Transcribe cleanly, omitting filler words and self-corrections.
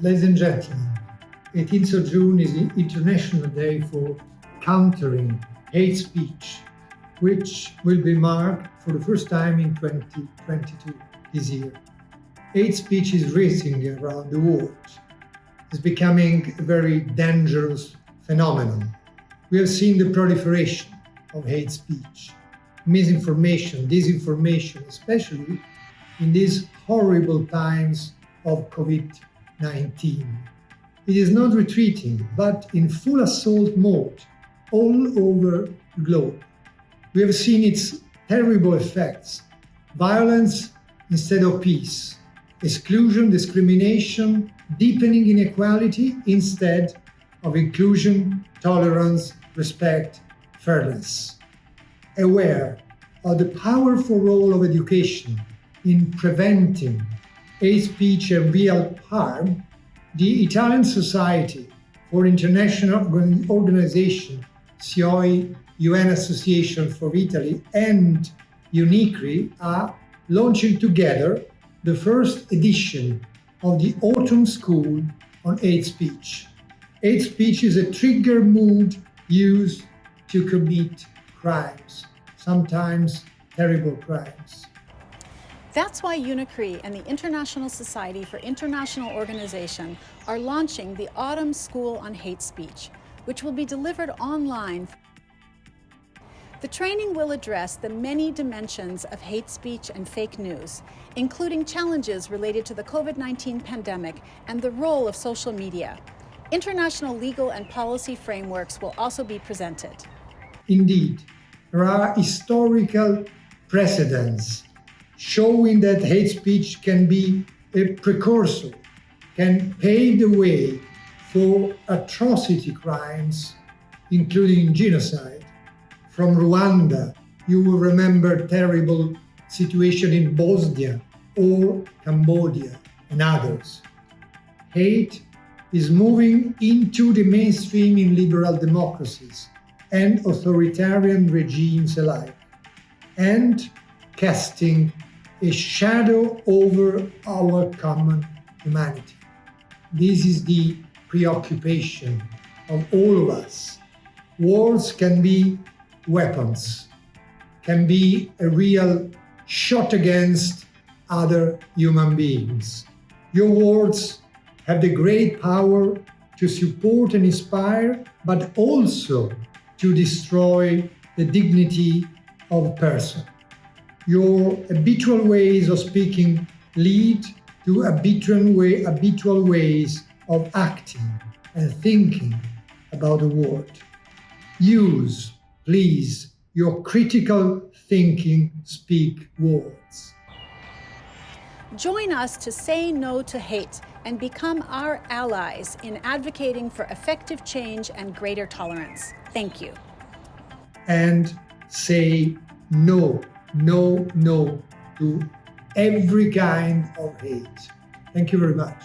Ladies and gentlemen, 18th of June is the International Day for Countering Hate Speech, which will be marked for the first time in 2022 this year. Hate speech is rising around the world. It's becoming a very dangerous phenomenon. We have seen the proliferation of hate speech, misinformation, disinformation, especially in these horrible times of COVID-19. It is not retreating, but in full assault mode all over the globe. We have seen its terrible effects: violence instead of peace, exclusion, discrimination, deepening inequality instead of inclusion, tolerance, respect, fairness. Aware of the powerful role of education in preventing hate speech and real harm, the Italian Society for International Organization, SIOI, UN Association for Italy, and UNICRI are launching together the first edition of the Autumn School on Hate Speech. Hate speech is a trigger mood used to commit crimes, sometimes terrible crimes. That's why UNICRI and the International Society for International Organization are launching the Autumn School on Hate Speech, which will be delivered online. The training will address the many dimensions of hate speech and fake news, including challenges related to the COVID-19 pandemic and the role of social media. International legal and policy frameworks will also be presented. Indeed, there are historical precedents showing that hate speech can be a precursor, can pave the way for atrocity crimes, including genocide. From Rwanda, you will remember terrible situation in Bosnia or Cambodia and others. Hate is moving into the mainstream in liberal democracies and authoritarian regimes alike, and casting a shadow over our common humanity. This is the preoccupation of all of us. Words can be weapons, can be a real shot against other human beings. Your words have the great power to support and inspire, but also to destroy the dignity of a person. Your habitual ways of speaking lead to habitual ways of acting and thinking about the world. Use, please, your critical thinking, speak words. Join us to say no to hate and become our allies in advocating for effective change and greater tolerance. Thank you. And say no to every kind of hate. Thank you very much.